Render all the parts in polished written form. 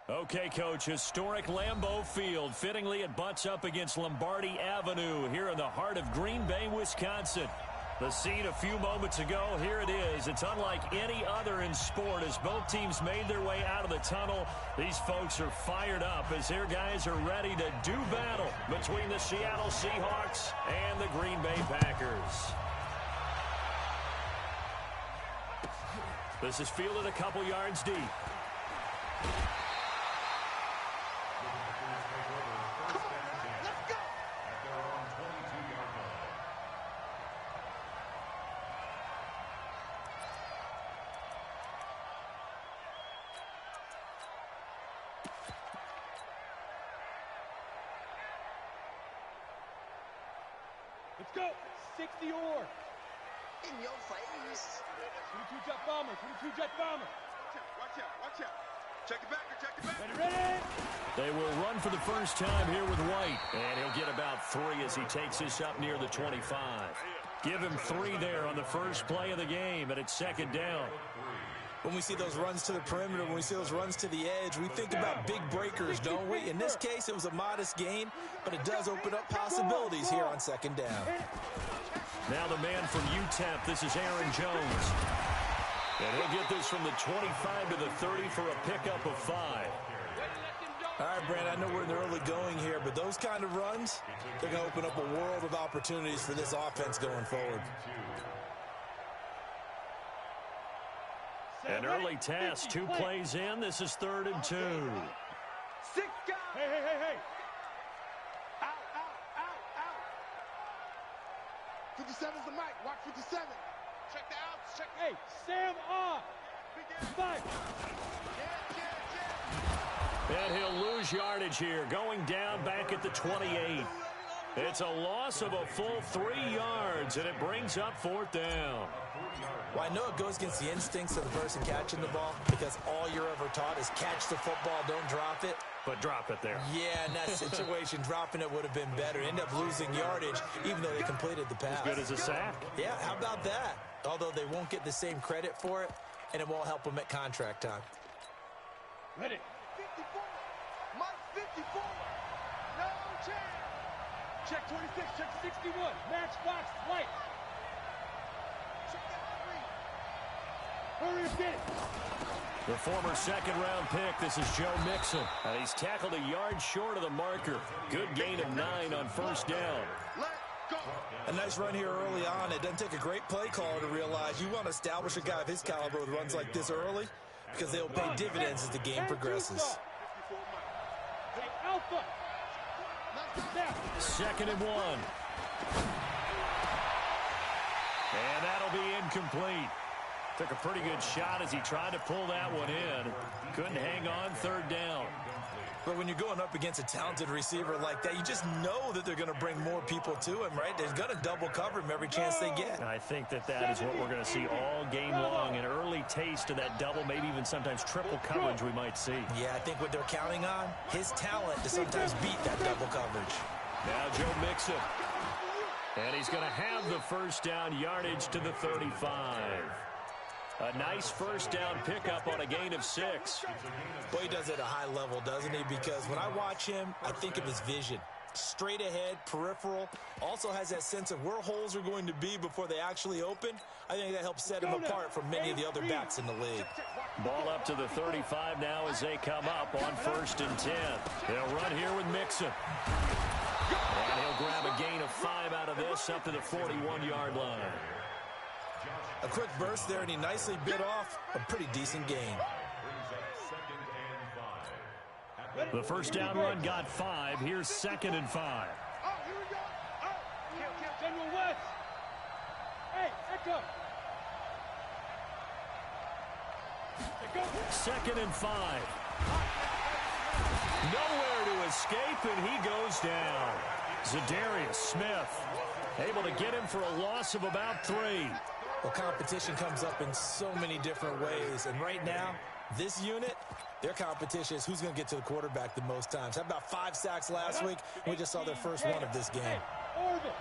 Okay, Coach, historic Lambeau Field. Fittingly, it butts up against Lombardi Avenue here in the heart of Green Bay, Wisconsin. The scene a few moments ago, here it is. It's unlike any other in sport as both teams made their way out of the tunnel. These folks are fired up as their guys are ready to do battle between the Seattle Seahawks and the Green Bay Packers. This is fielded a couple yards deep. Let's go. 60 or. In your face. 22 jet bomber. 22 jet bomber. Watch out. Watch out. Check it back. Check it back. Ready, ready. They will run for the first time here with White. And he'll get about 3 as he takes this up near the 25. Give him 3 there on the first play of the game, and it's second down. When we see those runs to the perimeter, when we see those runs to the edge, we think about big breakers, don't we? In this case, it was a modest gain, but it does open up possibilities here on second down. Now the man from UTEP, this is Aaron Jones. And he'll get this from the 25 to the 30 for a pickup of 5. All right, Brandon, I know we're in the early going here, but those kind of runs, they're going to open up a world of opportunities for this offense going forward. An early task, 2 plays in. This is 3rd and 2. 6 guys. Hey. Out. 57's the mic. Watch 57. Check the outs. Check. Hey, Sam off. 5. And he'll lose yardage here, going down back at the 28. It's a loss of a full 3 yards, and it brings up 4th down. Well, I know it goes against the instincts of the person catching the ball because all you're ever taught is catch the football, don't drop it. But drop it there. Yeah, in that situation, dropping it would have been better. End up losing yardage, even though they completed the pass. As good as a sack. Yeah, how about that? Although they won't get the same credit for it, and it won't help them at contract time. Ready. 54. Mike 54. No chance. Check 26. Check 61. Matchbox White. Check that 3. Hurry up, get it. The former second-round pick, this is Joe Mixon. He's tackled a yard short of the marker. Good gain of 9 on first down. Let go. A nice run here early on. It doesn't take a great play caller to realize you want to establish a guy of his caliber with runs like this early because they'll pay dividends as the game progresses. Hey, Alpha. Now. 2nd and 1. And that'll be incomplete. Took a pretty good shot as he tried to pull that one in. Couldn't hang on, 3rd down. But when you're going up against a talented receiver like that, you just know that they're going to bring more people to him, right? They're going to double cover him every chance they get. I think that is what we're going to see all game long. An early taste of that double, maybe even sometimes triple coverage we might see. Yeah, I think what they're counting on, his talent to sometimes beat that double coverage. Now Joe Mixon. And he's going to have the first down yardage to the 35. A nice first down pickup on a gain of 6. Boy, he does it at a high level, doesn't he? Because when I watch him, I think of his vision. Straight ahead, peripheral, also has that sense of where holes are going to be before they actually open. I think that helps set him apart from many of the other backs in the league. Ball up to the 35 now as they come up on 1st and 10. They'll run here with Mixon. And he'll grab a gain of 5 out of this up to the 41-yard line. A quick burst there, and he nicely bit off a pretty decent gain. The first down run got 5. Here's 2nd and 5. Oh, here we go. Oh. General West. Hey, Echo. 2nd and 5. Nowhere to escape, and he goes down. Zadarius Smith able to get him for a loss of about 3. Well, competition comes up in so many different ways, and right now, this unit, their competition is who's going to get to the quarterback the most times. How about 5 sacks last week? We just saw their first one of this game. Orbit.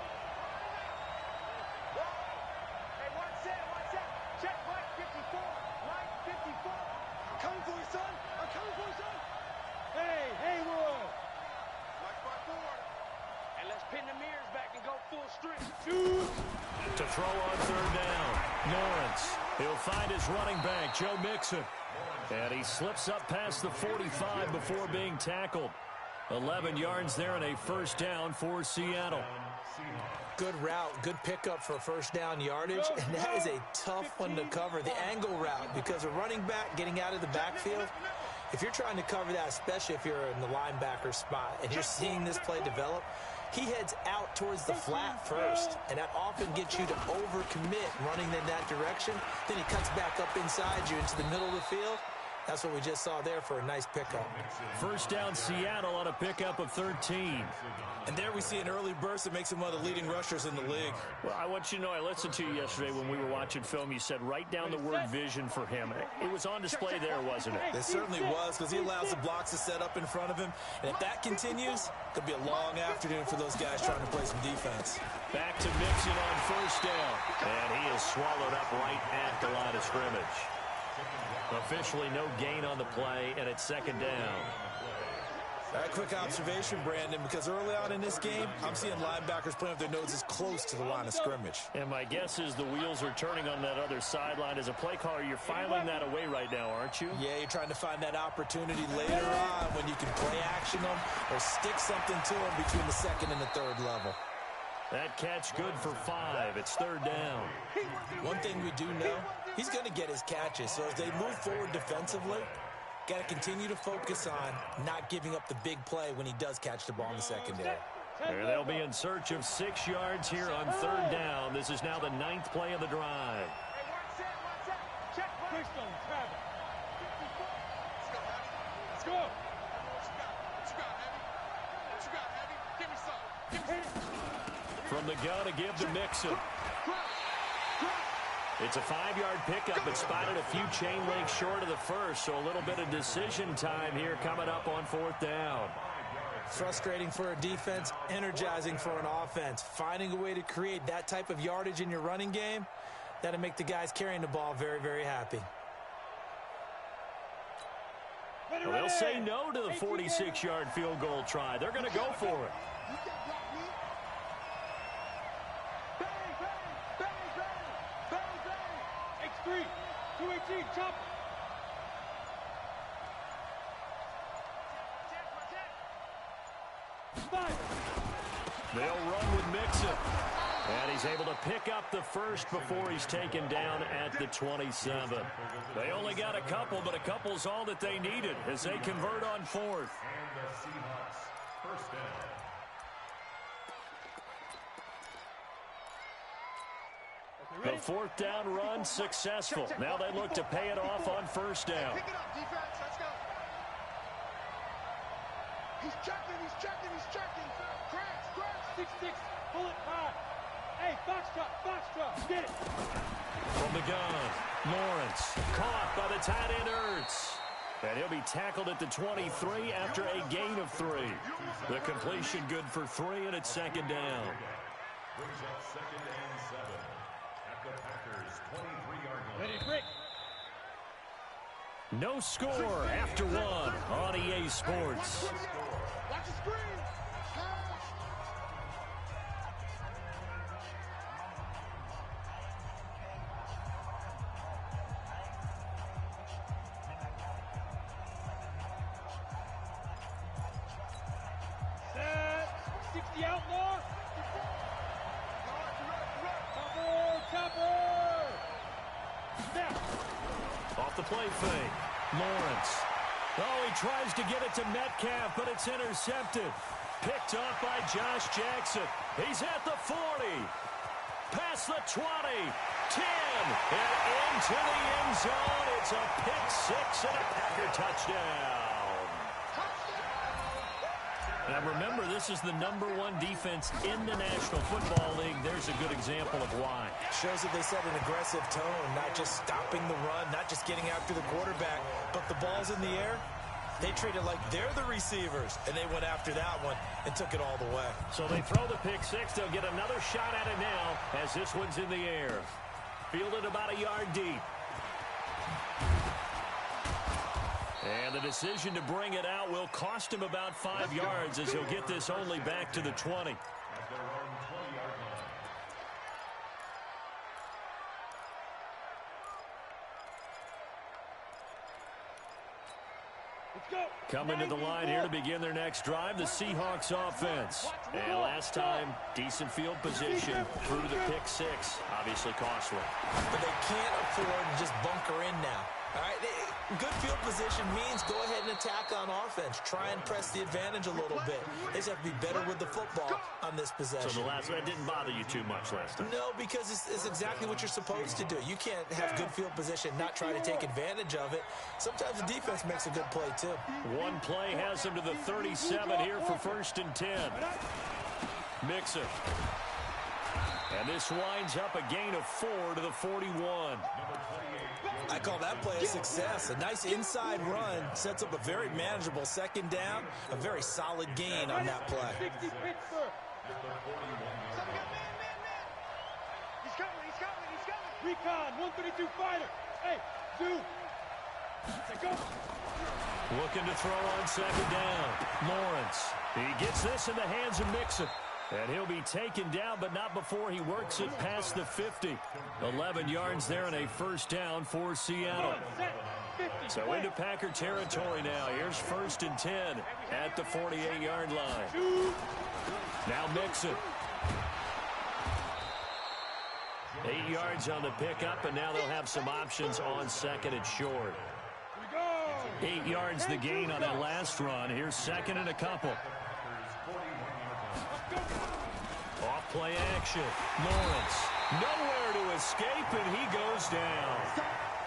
Hey, one set. Check Mike 54. Mike 54. I'm coming for you, son. I'm coming for you, son. To throw on third down, Lawrence. He'll find his running back, Joe Mixon. And he slips up past the 45 before being tackled. 11 yards there and a first down for Seattle. Good route, good pickup for first down yardage, and that is a tough one to cover, the angle route, because a running back getting out of the backfield, if you're trying to cover that, especially if you're in the linebacker spot and you're seeing this play develop, he heads out towards the flat first, and that often gets you to overcommit running in that direction. Then he cuts back up inside you into the middle of the field. That's what we just saw there for a nice pickup. First down Seattle on a pickup of 13. And there we see an early burst that makes him one of the leading rushers in the league. Well, I want you to know, I listened to you yesterday when we were watching film. You said write down the word vision for him. It was on display there, wasn't it? It certainly was, because he allows the blocks to set up in front of him. And if that continues, it could be a long afternoon for those guys trying to play some defense. Back to Mixon on first down. And he is swallowed up right at the line of scrimmage. Officially no gain on the play, and it's second down. A quick observation, Brandon, because early on in this game, I'm seeing linebackers playing with their noses close to the line of scrimmage. And my guess is the wheels are turning on that other sideline. As a play caller, you're filing that away right now, aren't you? Yeah, you're trying to find that opportunity later on when you can play action them or stick something to them between the second and the third level. That catch good for 5. It's third down. One thing we do know, he's going to get his catches. So as they move forward defensively, got to continue to focus on not giving up the big play when he does catch the ball in the secondary. There they'll be in search of 6 yards here on third down. This is now the 9th play of the drive. Let's go. From the gun to give to Mixon. It's a 5-yard pickup, but spotted a few chain links short of the first, so a little bit of decision time here coming up on fourth down. Frustrating for a defense, energizing for an offense. Finding a way to create that type of yardage in your running game, that'll make the guys carrying the ball very, very happy. Well, they'll say no to the 46-yard field goal try. They're going to go for it. X3, 218, chop. They'll run with Mixon. And he's able to pick up the first before he's taken down at the 27. They only got a couple, but a couple's all that they needed as they convert on fourth. The fourth down run successful. Now they look to pay it off on first down. Pick it up, defense. Let's go. He's checking. Crash. 6-6, pull it high. Hey, foxtrot, get it. From the gun, Lawrence caught by the tight end Ertz. And he'll be tackled at the 23 after a gain of 3. The completion good for 3, and it's second down. Brings up second and 7 at the Packers' 23-yard line. Ready, Brick. No score after 1 on EA Sports. Watch the screen. Set. 60 outlaw. Chopper. Snap. Off the play fake, Lawrence. Oh, he tries to get it to Metcalf, but it's intercepted. Picked off by Josh Jackson. He's at the 40. Past the 20. 10. And into the end zone. It's a pick 6 and a Packer touchdown. Now remember, this is the #1 defense in the National Football League. There's a good example of why. Shows that they set an aggressive tone, not just stopping the run, not just getting after the quarterback, but the ball's in the air. They treat it like they're the receivers, and they went after that one and took it all the way. So they throw the pick 6. They'll get another shot at it now as this one's in the air. Fielded about a yard deep. And the decision to bring it out will cost him about 5 yards as he'll get this only back to the 20. Coming to the line here to begin their next drive, the Seahawks offense. And last time, decent field position through the pick six. Obviously costly. But they can't afford to just bunker in now. All right, good field position means go ahead and attack on offense. Try and press the advantage a little bit. They just have to be better with the football on this possession. So that didn't bother you too much last time? No, because it's exactly what you're supposed to do. You can't have good field position, not try to take advantage of it. Sometimes the defense makes a good play, too. One play has him to the 37 here for 1st and 10. Mixon. And this winds up a gain of 4 to the 41. I call that play a success. A nice inside run sets up a very manageable 2nd down. A very solid gain on that play. He's coming. Recon, 132 fighter. Hey, dude. Go. Looking to throw on 2nd down. Lawrence. He gets this in the hands of Mixon. And he'll be taken down, but not before he works it past the 50. 11 yards there and a 1st down for Seattle. So into Packer territory now. Here's 1st and 10 at the 48-yard line. Now Mixon. 8 yards on the pickup, and now they'll have some options on 2nd and short. 8 yards the gain on that last run. Here's 2nd and a couple. Off play action. Lawrence. Nowhere to escape, and he goes down.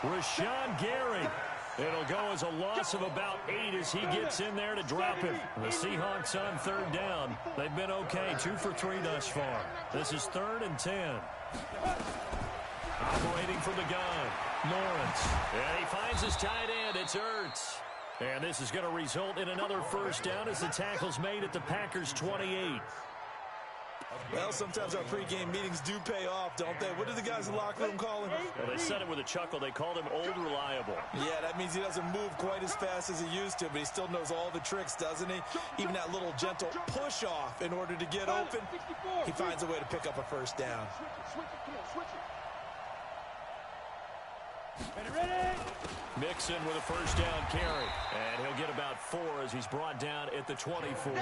Rashawn Gary. It'll go as a loss of about 8 as he gets in there to drop him. The Seahawks on 3rd down. They've been okay. 2 for 3 thus far. This is 3rd and 10. Operating from the gun. Lawrence. And he finds his tight end. It's Ertz. And this is going to result in another 1st down as the tackle's made at the Packers' 28. Well, sometimes our pregame meetings do pay off, don't they? What do the guys in the locker room call him? Well, they said it with a chuckle. They called him Old Reliable. Yeah, that means he doesn't move quite as fast as he used to, but he still knows all the tricks, doesn't he? Even that little gentle push-off in order to get open, he finds a way to pick up a 1st down. Mixon with a 1st down carry. And he'll get about 4 as he's brought down at the 24.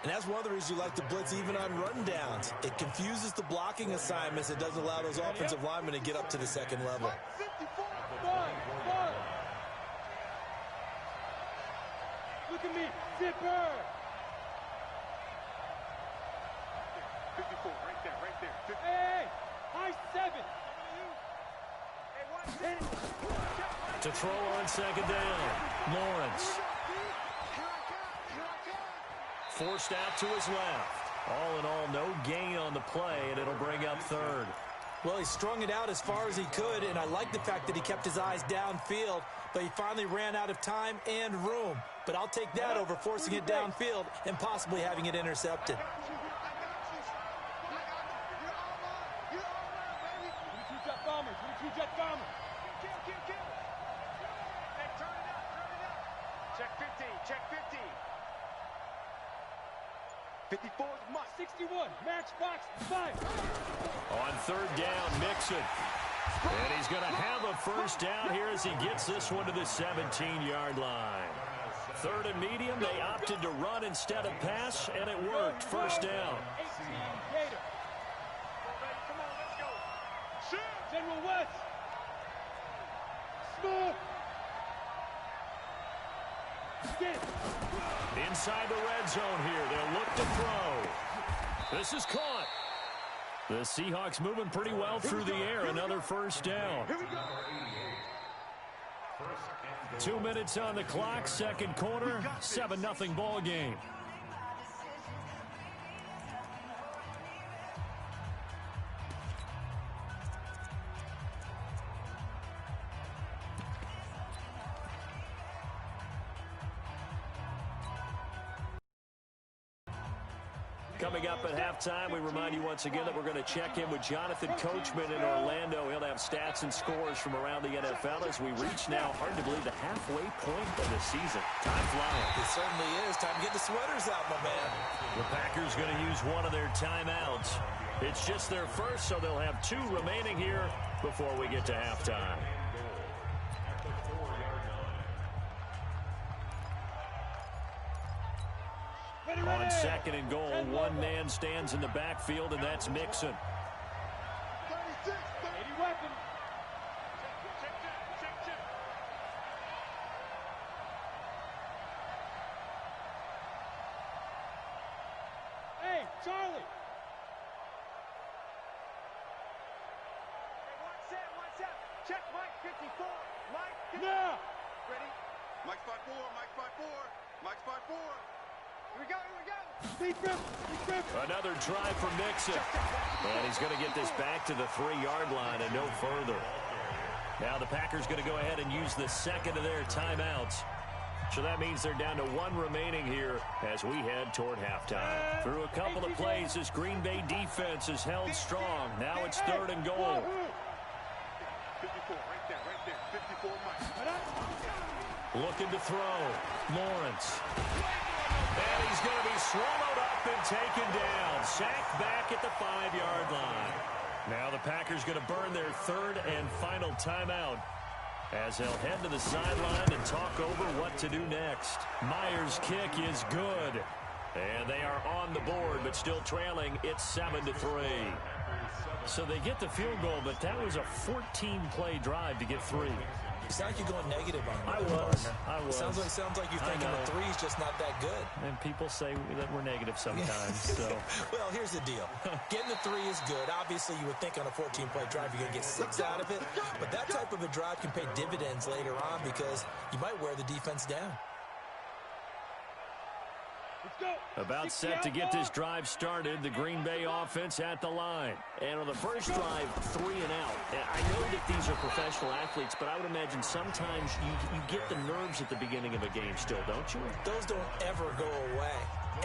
And that's one of the reasons you like to blitz even on rundowns. It confuses the blocking assignments. It doesn't allow those offensive linemen to get up to the 2nd level. Look at me, zipper. 54, right there. Hey, high 7. To throw on 2nd down. Lawrence. Forced out to his left. All in all, no gain on the play, and it'll bring up 3rd. Well, he strung it out as far as he could, and I like the fact that he kept his eyes downfield, but he finally ran out of time and room. But I'll take that over forcing it downfield and possibly having it intercepted. Jet bomber. Hey, turn it up. Check 50, check 50. 54 is must. 61, matchbox, 5. On 3rd down, Mixon. And he's going to have a 1st down here as he gets this one to the 17-yard line. 3rd and medium, they opted to run instead of pass, and it worked. 1st down. 18, Gator. Come on, let's go. General West. Smooth. Inside the red zone here. They'll look to throw. This is caught. The Seahawks moving pretty well through the air. Another 1st down. 2 minutes on the clock. 2nd quarter. 7-0 ball game. Coming up at halftime, we remind you once again that we're going to check in with Jonathan Coachman in Orlando. He'll have stats and scores from around the NFL as we reach now, hard to believe, the halfway point of the season. Time flying. It certainly is. Time to get the sweaters out, my man. The Packers going to use one of their timeouts. It's just their first, so they'll have 2 remaining here before we get to halftime. On second and goal, one man stands in the backfield, and that's Mixon. 36, 80 weapons. Hey, Charlie. One set. Check Mike 54. Mike 54. Now. Ready? Mike spot 4, Mike spot 4, Mike spot 4. Here we go. Defense. Another try for Mixon. And he's going to get this back to the 3-yard line and no further. Now the Packers going to go ahead and use the second of their timeouts. So that means they're down to one remaining here as we head toward halftime. Through a couple of plays, this Green Bay defense is held strong. Now it's third and goal. 54, right there. 54, Mike. Looking to throw. Lawrence. And he's going to be swallowed up and taken down. Sacked back at the 5-yard line. Now the Packers going to burn their third and final timeout as they'll head to the sideline and talk over what to do next. Myers' kick is good. And they are on the board, but still trailing. It's 7-3. So they get the field goal, but that was a 14-play drive to get 3. You sound like you're going negative on I me. was. Sounds like you're thinking the 3's just not that good. And people say that we're negative sometimes. So. Well, here's the deal. Getting the 3 is good. Obviously, you would think on a 14-play drive you're going to get 6 out of it. But that type of a drive can pay dividends later on because you might wear the defense down. About set to get this drive started, the Green Bay offense at the line. And on the first drive, 3 and out. I know that these are professional athletes, but I would imagine sometimes you get the nerves at the beginning of a game still, don't you? Those don't ever go away.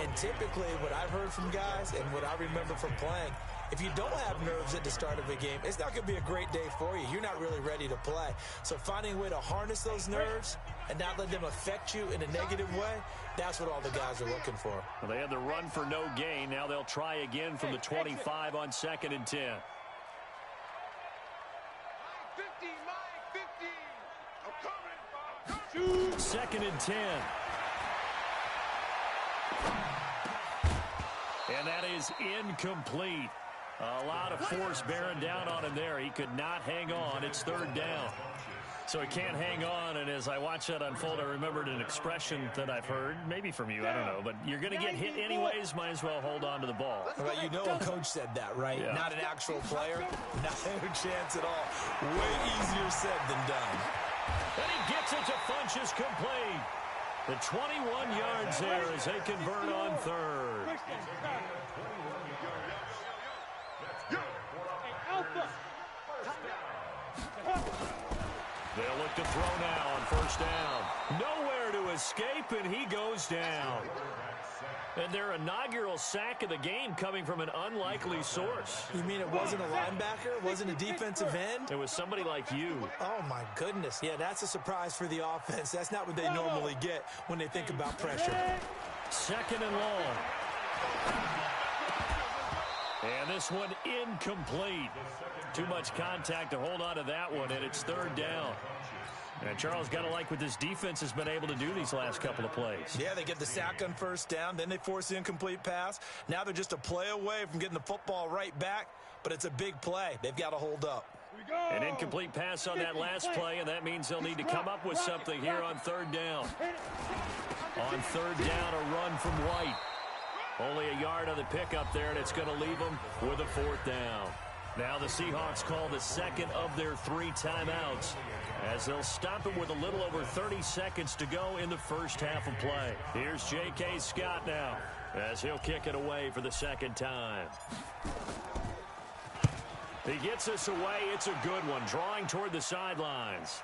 And typically what I've heard from guys and what I remember from playing, if you don't have nerves at the start of a game, it's not going to be a great day for you. You're not really ready to play. So finding a way to harness those nerves and not let them affect you in a negative way, that's what all the guys are looking for. Well, they had the run for no gain. Now they'll try again from the 25 on 2nd and 10. 50, Mike 50. I'm coming. 2nd and 10. And that is incomplete. A lot of force bearing down on him there. He could not hang on. It's 3rd down. So he can't hang on, and as I watch that unfold, I remembered an expression that I've heard, maybe from you, I don't know, but you're going to get hit anyways, might as well hold on to the ball. Well, you know a coach said that, right? Yeah. Not an actual player. Not a chance at all. Way easier said than done. And he gets it to Funchess complete. The 21 yards there as they convert on 3rd. They'll look to throw now on 1st down. Nowhere to escape, and he goes down. And their inaugural sack of the game coming from an unlikely source. You mean it wasn't a linebacker? It wasn't a defensive end? It was somebody like you. Oh, my goodness. Yeah, that's a surprise for the offense. That's not what they normally get when they think about pressure. 2nd and long. And this one incomplete. Too much contact to hold on to that one, and it's 3rd down. And Charles, got to like what this defense has been able to do these last couple of plays. Yeah, they get the sack on 1st down, then they force the incomplete pass. Now they're just a play away from getting the football right back, but it's a big play. They've got to hold up. An incomplete pass on that last play, and that means they'll need to come up with something here on 3rd down. On 3rd down, a run from White. Only a yard on the pickup there, and it's going to leave them with a 4th down. Now the Seahawks call the second of their 3 timeouts as they'll stop it with a little over 30 seconds to go in the first half of play. Here's J.K. Scott now as he'll kick it away for the 2nd time. He gets us away. It's a good one, drawing toward the sidelines.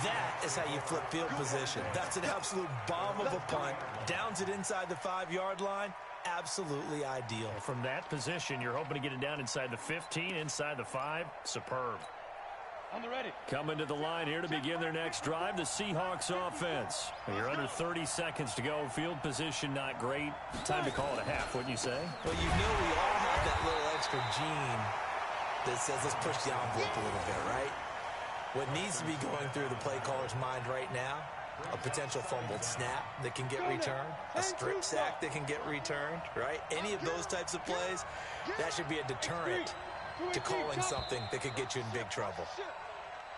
That is how you flip field position. That's an absolute bomb of a punt. Downs it inside the 5-yard line. Absolutely ideal. From that position, you're hoping to get it down inside the 15, inside the 5. Superb. On the ready. Coming to the line here to begin their next drive, the Seahawks offense. You're under 30 seconds to go. Field position not great. Time to call it a half, wouldn't you say? Well, you know we all have that little extra gene that says let's push the envelope a little bit, right? What needs to be going through the play caller's mind right now a potential fumbled snap that can get returned, a strip sack that can get returned, right? Any of those types of plays, that should be a deterrent to calling something that could get you in big trouble.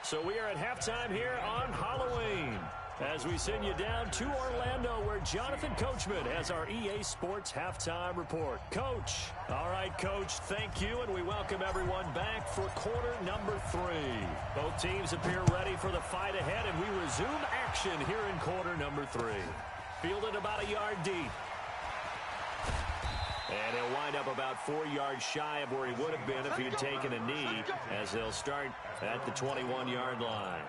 So we are at halftime here on Halloween, as we send you down to Orlando, where Jonathan Coachman has our EA Sports Halftime Report. Coach. All right, Coach, thank you, and we welcome everyone back for quarter number 3. Both teams appear ready for the fight ahead, and we resume action here in quarter number 3. Fielded about a yard deep. And he'll wind up about 4 yards shy of where he would have been if he had taken a knee, as they'll start at the 21-yard line.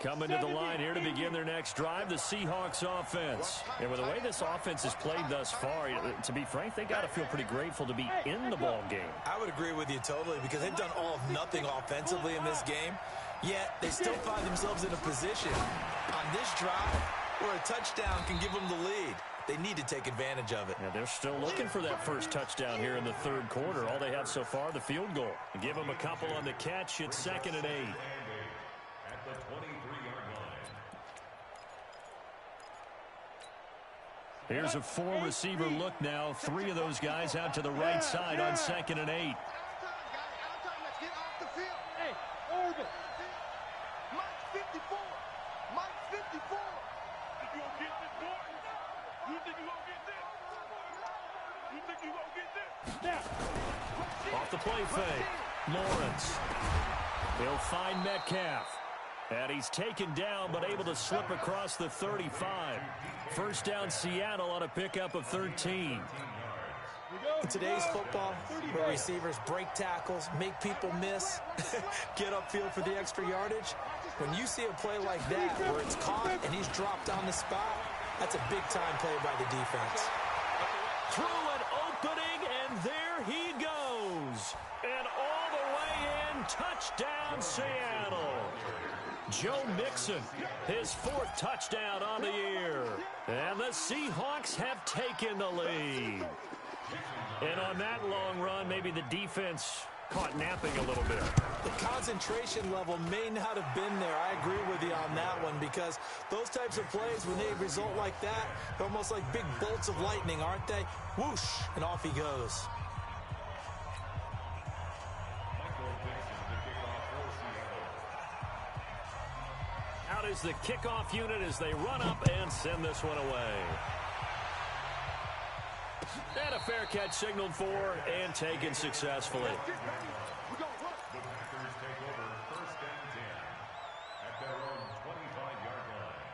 Coming to the line here to begin their next drive, the Seahawks offense. And with the way this offense has played thus far, to be frank, they got to feel pretty grateful to be in the ball game. I would agree with you totally, because they've done all of nothing offensively in this game, yet they still find themselves in a position on this drive where a touchdown can give them the lead. They need to take advantage of it. Yeah, they're still looking for that first touchdown here in the third quarter. All they have so far, the field goal. Give them a couple on the catch. It's 2nd and 8. At the 23-yard line. Here's a 4-receiver look now. 3 of those guys out to the right side on 2nd and 8. Outside, let's get off the field. Hey, Urban. Mike 54. Mike 54. Think you gonna get this, boy? You think you gonna get this? You think you gonna get this? Now. Off the play fake. Lawrence. He'll find Metcalf. And he's taken down, but able to slip across the 35. First down, Seattle on a pickup of 13. In today's football, where receivers break tackles, make people miss, get upfield for the extra yardage, when you see a play like that where it's caught and he's dropped on the spot, that's a big-time play by the defense. Through an opening, and there he goes. And all the way in, touchdown, Seattle. Joe Mixon, his 4th touchdown on the year. And the Seahawks have taken the lead. And on that long run, maybe the defense caught napping a little bit. The concentration level may not have been there. I agree with you on that one, because those types of plays, when they result like that, they're almost like big bolts of lightning, aren't they? Whoosh, and off he goes. Out is the kickoff unit as they run up and send this one away. And a fair catch signaled for and taken successfully. The Packers take over 1st and 10 at their own 25-yard line.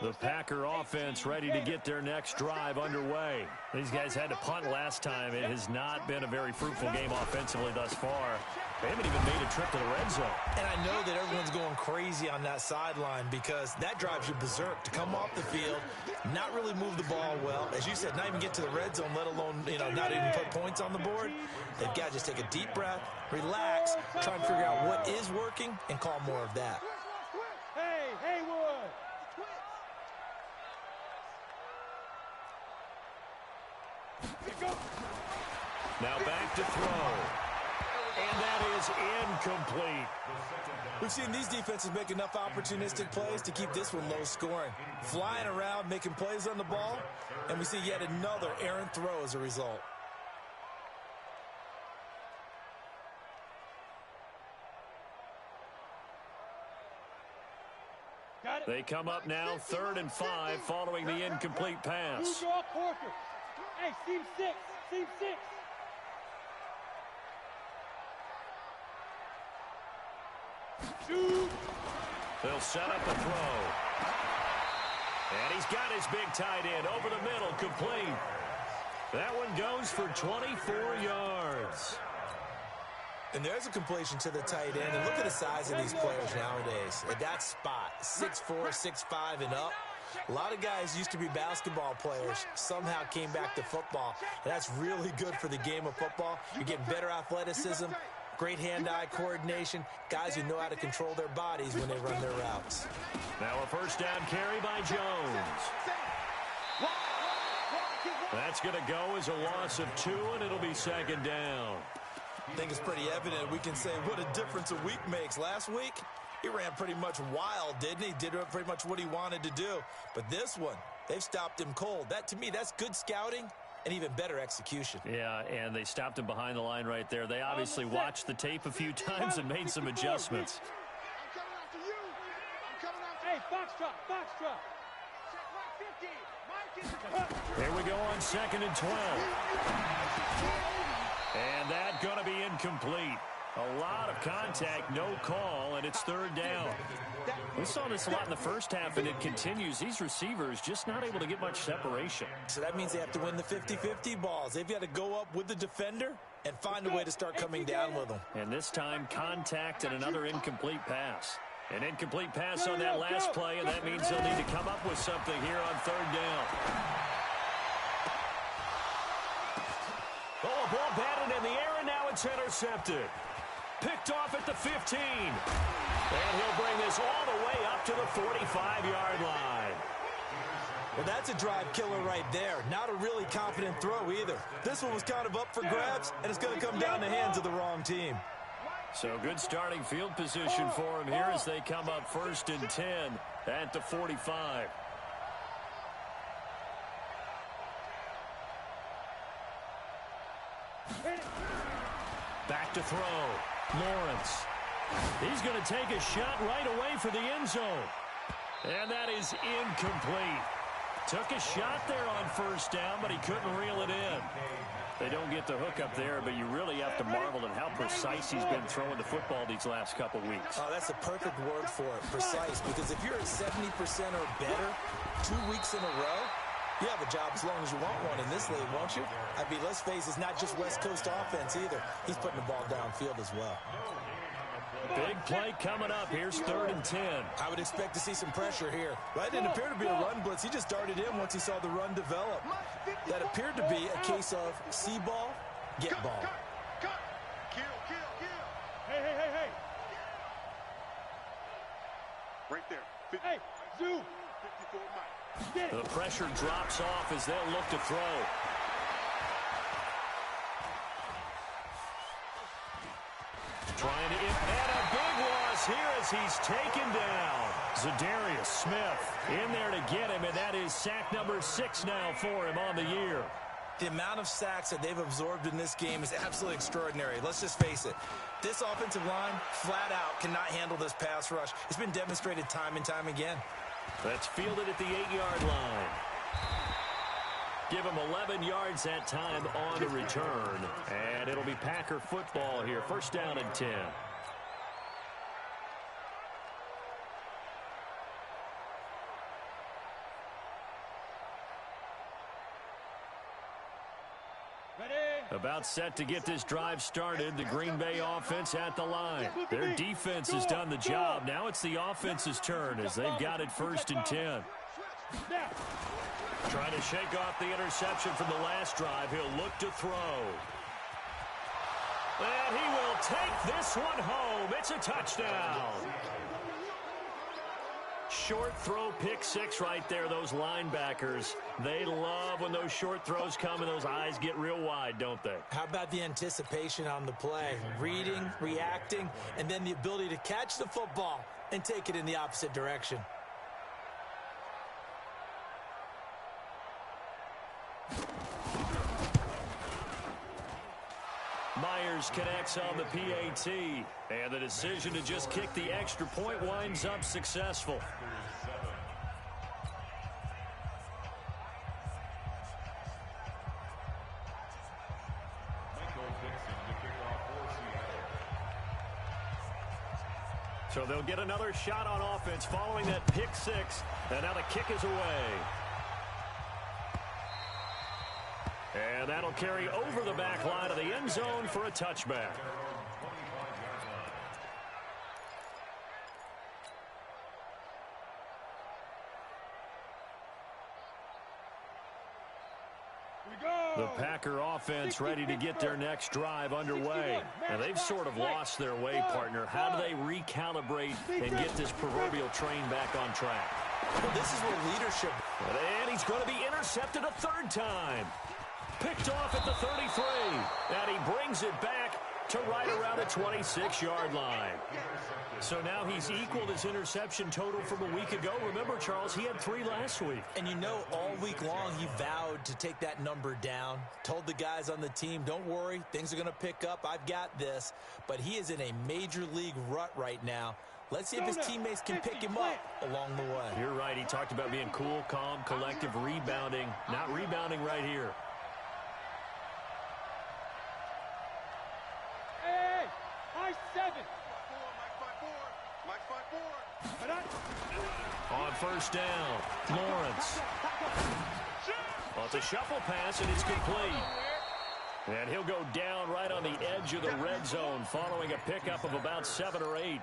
The Packer offense ready to get their next drive underway. These guys had to punt last time. It has not been a very fruitful game offensively thus far. They haven't even made a trip to the red zone. And I know that everyone's going crazy on that sideline, because that drives you berserk to come off the field, not really move the ball well. As you said, not even get to the red zone, let alone, not even put points on the board. They've got to just take a deep breath, relax, try and figure out what is working, and call more of that. Hey, Haywood. Now back to throw. And that is incomplete. We've seen these defenses make enough opportunistic plays to keep this one low scoring. Flying around, making plays on the ball, and we see yet another errant throw as a result. They come up now 3rd and 5 following the incomplete pass. Draw Corker. Hey, seam 6. Seam 6. Shoot. They'll set up the throw. And he's got his big tight end over the middle, complete. That one goes for 24 yards. And there's a completion to the tight end. And look at the size of these players nowadays. At that spot, 6'4", 6'5", and up. A lot of guys used to be basketball players, somehow came back to football. And that's really good for the game of football. You're getting better athleticism, great hand-eye coordination, guys who know how to control their bodies when they run their routes. Now a first down carry by Jones. That's going to go as a loss of 2, and it'll be second down. I think it's pretty evident. We can say what a difference a week makes. Last week, he ran pretty much wild, didn't he? Did pretty much what he wanted to do. But this one, they've stopped him cold. That, to me, that's good scouting and even better execution. Yeah, and they stopped him behind the line right there. They obviously watched the tape a few times and made some adjustments. Hey, Foxtrot, Foxtrot. Here we go on 2nd and 12. And that going to be incomplete. A lot of contact, no call, and it's 3rd down. We saw this a lot in the first half, and it continues. These receivers just not able to get much separation. So that means they have to win the 50-50 balls. They've got to go up with the defender and find a way to start coming down with them. And this time, contact and another incomplete pass. An incomplete pass on that last play, and that means they'll need to come up with something here on 3rd down. Oh, a ball batted in the air, and now it's intercepted. Picked off at the 15. And he'll bring this all the way up to the 45-yard line. Well, that's a drive killer right there. Not a really confident throw either. This one was kind of up for grabs, and it's going to come down the hands of the wrong team. So good starting field position for him here as they come up 1st and 10 at the 45. Back to throw. Lawrence. He's going to take a shot right away for the end zone. And that is incomplete. Took a shot there on 1st down, but he couldn't reel it in. They don't get the hook up there, but you really have to marvel at how precise he's been throwing the football these last couple weeks. Oh, that's the perfect word for it, precise, because if you're at 70% or better 2 weeks in a row, you have a job as long as you want one in this league, won't you? I mean, let's face it, it's not just West Coast offense either. He's putting the ball downfield as well. Big play coming up. Here's 3rd and 10. I would expect to see some pressure here. That didn't appear to be a run blitz. He just darted in once he saw the run develop. That appeared to be a case of see ball, get ball. Cut. Kill. Hey. Right there. Hey, Zoo. 54 Mike. Get it. The pressure drops off as they'll look to throw. Trying to and a big loss here as he's taken down. Zadarius Smith in there to get him, and that is sack number 6 now for him on the year. The amount of sacks that they've absorbed in this game is absolutely extraordinary. Let's just face it. This offensive line, flat out, cannot handle this pass rush. It's been demonstrated time and time again. That's fielded at the 8-yard line. Give him 11 yards that time on the return. And it'll be Packer football here. 1st down and 10. About set to get this drive started. The Green Bay offense at the line. Their defense has done the job. Now it's the offense's turn as they've got it 1st and 10. Trying to shake off the interception from the last drive. He'll look to throw. And he will take this one home. It's a touchdown. Short throw, pick 6 right there. Those linebackers, they love when those short throws come and those eyes get real wide, don't they? How about the anticipation on the play? Reading, reacting, and then the ability to catch the football and take it in the opposite direction. Myers connects on the PAT, and the decision to just kick the extra point winds up successful. So they'll get another shot on offense following that pick 6, and now the kick is away. And that'll carry over the back line of the end zone for a touchback. The Packer offense ready to get their next drive underway. And they've sort of lost their way, partner. How do they recalibrate and get this proverbial train back on track? Well, this is where leadership... And he's going to be intercepted a third time. Picked off at the 33. And he brings it back to right around the 26-yard line. So now he's equaled his interception total from a week ago. Remember, Charles, he had 3 last week. And you know, all week long he vowed to take that number down. Told the guys on the team, don't worry, things are going to pick up. I've got this. But he is in a major league rut right now. Let's see if his teammates can pick him up along the way. You're right. He talked about being cool, calm, collective, rebounding. Not rebounding right here. Hey, high 7. On first down, Lawrence. Well, it's a shuffle pass, and it's complete. And he'll go down right on the edge of the red zone following a pickup of about 7 or 8.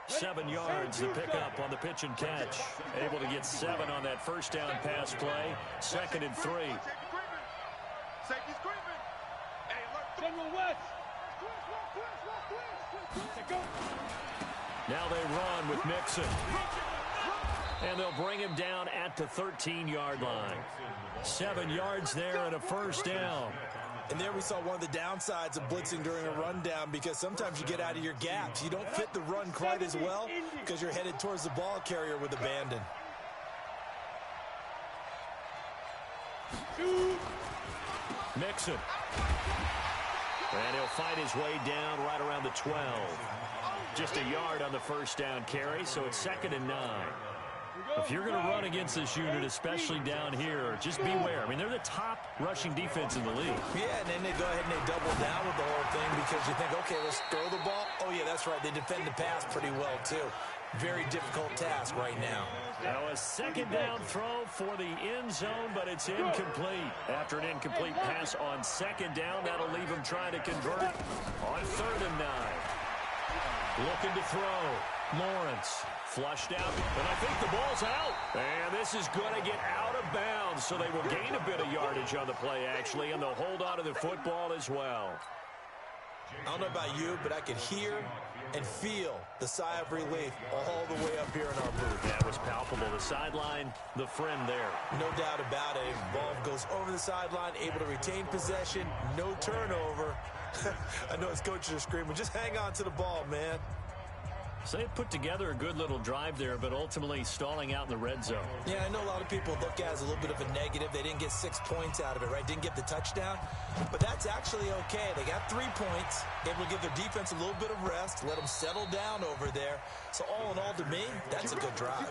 7 yards to pick up on the pitch and catch. Able to get 7 on that first down pass play. 2nd and 3. General West. Now they run with Mixon. And they'll bring him down at the 13-yard line. 7 yards there and a first down. And there we saw one of the downsides of blitzing during a rundown, because sometimes you get out of your gaps. You don't fit the run quite as well because you're headed towards the ball carrier with abandon. Mixon. And he'll fight his way down right around the 12. Just a yard on the first down carry, so it's 2nd and 9. If you're going to run against this unit, especially down here, just beware. I mean, they're the top rushing defense in the league. Yeah, and then they go ahead and they double down with the whole thing because you think, okay, let's throw the ball. Oh, yeah, that's right. They defend the pass pretty well, too. Very difficult task right now. Now a 2nd down throw for the end zone, but it's incomplete. After an incomplete pass on 2nd down, that'll leave him trying to convert on 3rd and 9. Looking to throw. Lawrence flushed out, and I think the ball's out. And this is going to get out of bounds, so they will gain a bit of yardage on the play, actually, and they'll hold on to the football as well. I don't know about you, but I could hear and feel the sigh of relief all the way up here in our booth. That was palpable. The sideline, the friend there. No doubt about it. Ball goes over the sideline, able to retain possession, no turnover. I know his coaches are screaming, just hang on to the ball, man. So they put together a good little drive there, but ultimately stalling out in the red zone. Yeah, I know a lot of people look at it as a little bit of a negative. They didn't get 6 points out of it, right? Didn't get the touchdown. But that's actually okay. They got 3 points, able to give their defense a little bit of rest, let them settle down over there. So all in all, to me, that's a good drive.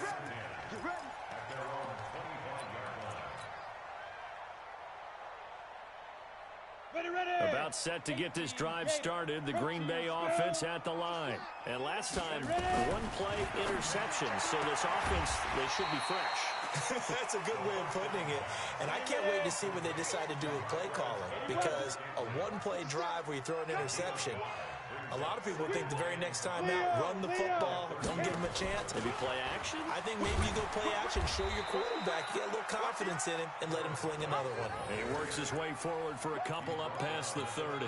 About set to get this drive started, the Green Bay offense at the line. And last time, 1-play interception, so this offense, they should be fresh. That's a good way of putting it. And I can't wait to see what they decide to do with play calling, because a 1-play drive where you throw an interception, a lot of people think the very next time out, run the football, don't give them a chance. Maybe play action? I think maybe you go play action, show your quarterback, get a little confidence in him, and let him fling another one. And he works his way forward for a couple up past the 30.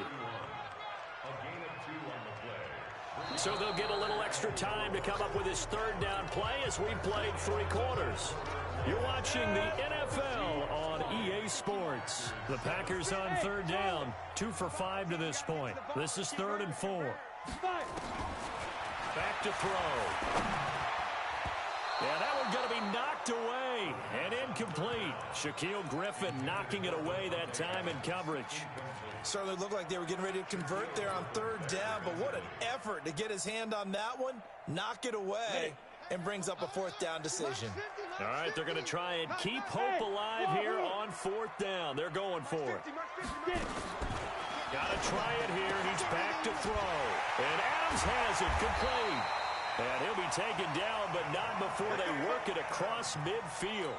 So they'll get a little extra time to come up with his 3rd down play as we've played 3 quarters. You're watching the NFL on EA Sports. The Packers on 3rd down, 2 for 5 to this point. This is 3rd and 4. Back to throw. Yeah, that one's going to be knocked away and incomplete. Shaquille Griffin knocking it away that time in coverage. Certainly looked like they were getting ready to convert there on 3rd down, but what an effort to get his hand on that one, knock it away, and brings up a 4th down decision. All right, they're going to try and keep hope alive here on 4th down. They're going for it. Got to try it here. He's back to throw. And Adams has it complete. And he'll be taken down, but not before they work it across midfield.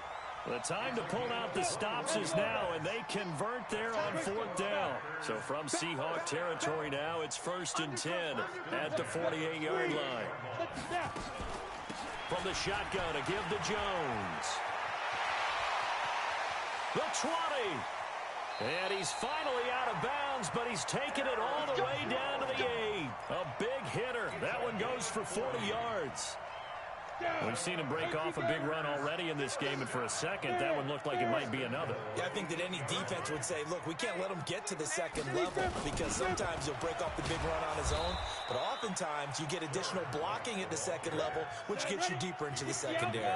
The time to pull out the stops is now, and they convert there on 4th down. So from Seahawk territory now, it's 1st and 10 at the 48-yard line. From the shotgun to give to Jones. The 20. And he's finally out of bounds, but he's taken it all the way down to the 8. A big hitter. That one goes for 40 yards. We've seen him break off a big run already in this game, and for a second, that one looked like it might be another. Yeah, I think that any defense would say, look, we can't let him get to the second level because sometimes he'll break off the big run on his own, but oftentimes you get additional blocking at the second level, which gets you deeper into the secondary.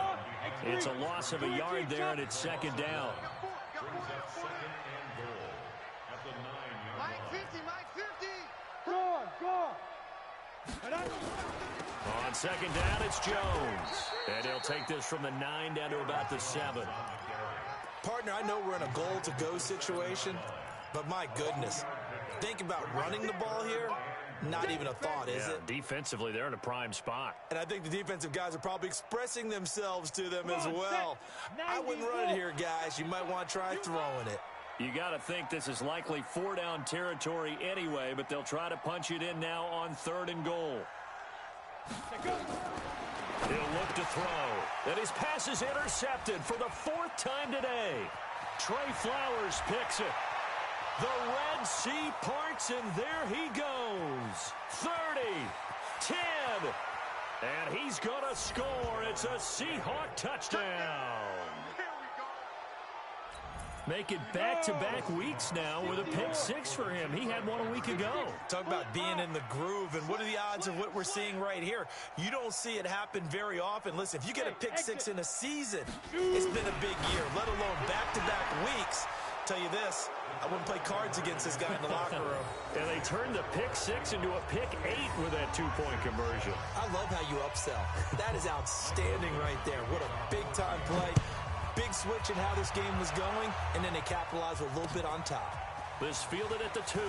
It's a loss of a yard there, and it's second down. Brings up second and goal at the 9-yard line. Mike 50, Mike 50. Go. On second down, it's Jones. And he'll take this from the 9 down to about the 7. Partner, I know we're in a goal-to-go situation, but my goodness, think about running the ball here. Not even a thought, is it? Defensively, they're in a prime spot. And I think the defensive guys are probably expressing themselves to them as well. I wouldn't run it here, guys. You might want to try throwing it. You got to think this is likely 4-down territory anyway, but they'll try to punch it in now on 3rd and goal. He'll look to throw. And his pass is intercepted for the 4th time today. Trey Flowers picks it. The Red Sea parts, and there he goes. 30, 10, and he's going to score. It's a Seahawk touchdown. Make it back-to-back weeks now with a pick 6 for him. He had one a week ago. Talk about being in the groove, and what are the odds of what we're seeing right here? You don't see it happen very often. Listen, if you get a pick 6 in a season, it's been a big year, let alone back-to-back weeks. Tell you this, I wouldn't play cards against this guy in the locker room. And they turned the pick 6 into a pick 8 with that 2-point conversion. I love how you upsell. That is outstanding right there. What a big-time play. Big switch in how this game was going, and then they capitalized with a little bit on top. This fielded at the 2.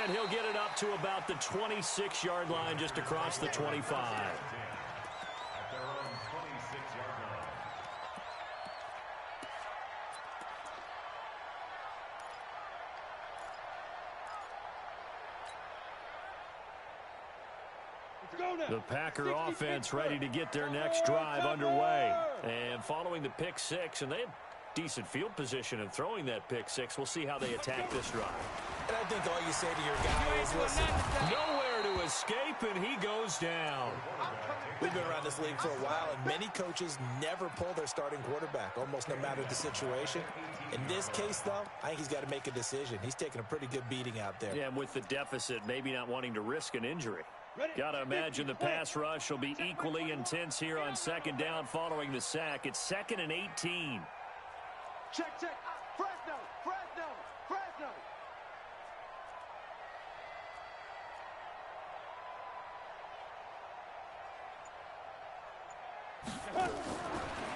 And he'll get it up to about the 26-yard line, just across the 25. At their own 26-yard line. The Packer offense ready to get their next drive underway. And following the pick 6, and they had decent field position in throwing that pick 6. We'll see how they attack this drive. And I think all you say to your guy is, listen, nowhere to escape, and he goes down. We've been around this league for a while, and many coaches never pull their starting quarterback, almost no matter the situation. In this case, though, I think he's got to make a decision. He's taking a pretty good beating out there. Yeah, and with the deficit, maybe not wanting to risk an injury. Got to imagine the pass rush will be equally intense here on second down following the sack. It's 2nd and 18. Check. Fresno.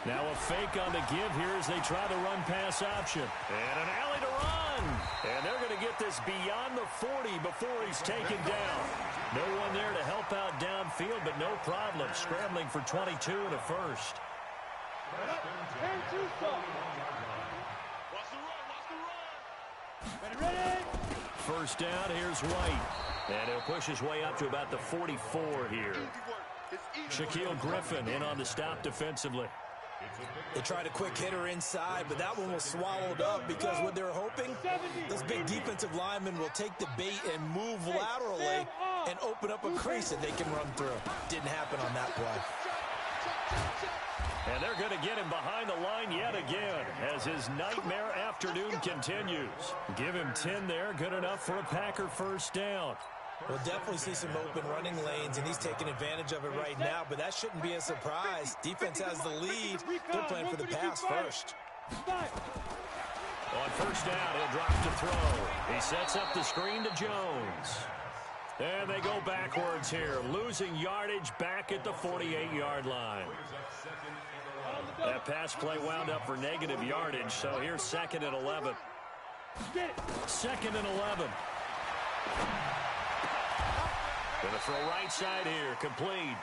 Now a fake on the give here as they try the run-pass option. And an alley to run. And they're going to get this beyond the 40 before he's taken down. No one there to help out downfield, but no problem. Scrambling for 22 and a first. Ready? First down, here's White. And he'll push his way up to about the 44 here. Shaquille Griffin in on the stop defensively. They tried a quick hitter inside, but that one was swallowed up because what they're hoping, this big defensive lineman will take the bait and move laterally and open up a crease that they can run through. Didn't happen on that play. And they're going to get him behind the line yet again as his nightmare afternoon continues. Give him 10 there, good enough for a Packer first down. We'll definitely see some open running lanes, and he's taking advantage of it right now, but that shouldn't be a surprise. Defense has the lead. They're playing for the pass first. On first down, he'll drop to throw. He sets up the screen to Jones. And they go backwards here, losing yardage back at the 48-yard line. That pass play wound up for negative yardage, so here's 2nd and 11. 2nd and 11. Going to throw right side here, complete.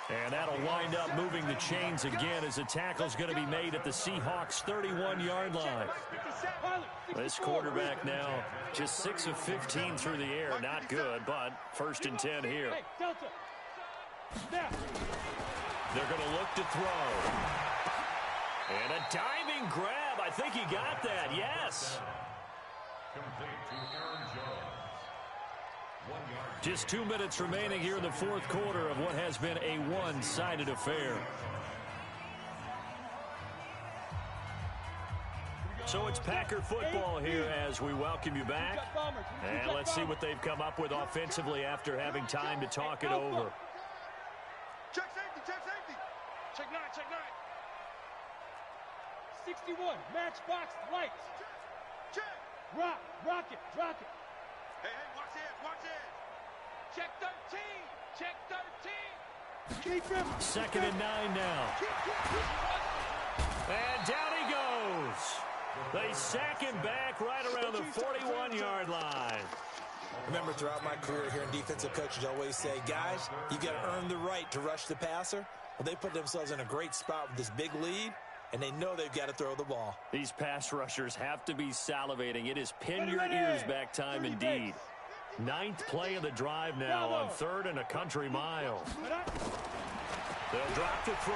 And that'll wind up moving the chains again as the tackle's going to be made at the Seahawks' 31-yard line. This quarterback now just 6 of 15 through the air. Not good, but 1st and 10 here. They're going to look to throw. And a diving grab. grab. I think he got that. Yes. Complete to Aaron Jones. 1 yard. Just 2 minutes remaining here in the fourth quarter of what has been a one-sided affair. So it's Packer football here as we welcome you back. And let's see what they've come up with offensively after having time to talk it over. Check safety, check safety. Check 9, check 9. 61, matchbox, lights. Check. Rock it, drop it. Hey, watch it, watch it. Check 13, check 13. Keep him. 2nd and 9 now. And down he goes. They sack him back right around the 41-yard line. Remember, throughout my career here in defensive coaches, I always say, guys, you got to earn the right to rush the passer. Well, they put themselves in a great spot with this big lead, and they know they've got to throw the ball. These pass rushers have to be salivating. It is pin your ears back time indeed. 9th play of the drive now on 3rd and a country mile. They'll drop the throw.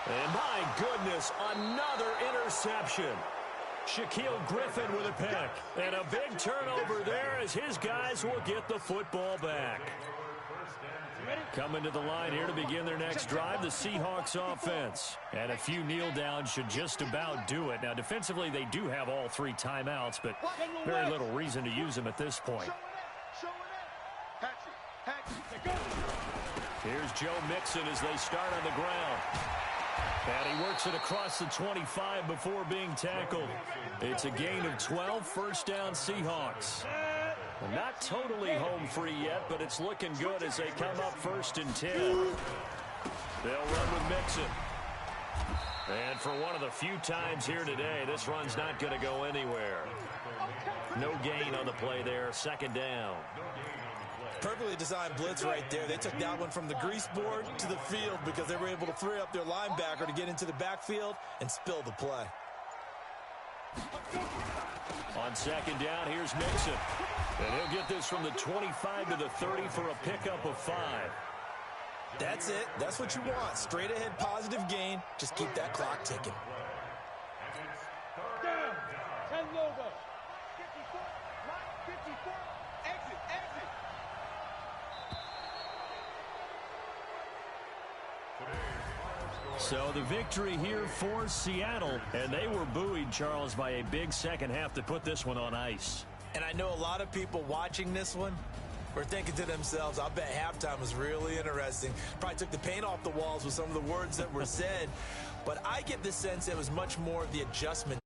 And my goodness, another interception. Shaquille Griffin with a pick. And a big turnover there as his guys will get the football back. Coming to the line here to begin their next drive, the Seahawks offense. And a few kneel downs should just about do it. Now, defensively, they do have all 3 timeouts, but very little reason to use them at this point. Here's Joe Mixon as they start on the ground. And he works it across the 25 before being tackled. It's a gain of 12, first down Seahawks. Not totally home free yet, but it's looking good as they come up 1st and 10. They'll run with Mixon. And for one of the few times here today, this run's not going to go anywhere. No gain on the play there, 2nd down. Perfectly designed blitz right there. They took that one from the grease board to the field because they were able to free up their linebacker to get into the backfield and spill the play. On 2nd down, here's Mixon. And he'll get this from the 25 to the 30 for a pickup of 5. That's it. That's what you want. Straight ahead positive gain. Just keep that clock ticking. Down. 10 logo. 54, line 54. Exit, exit. So the victory here for Seattle, and they were buoyed, Charles, by a big second half to put this one on ice. And I know a lot of people watching this one were thinking to themselves, I'll bet halftime was really interesting. Probably took the paint off the walls with some of the words that were said. But I get the sense it was much more of the adjustment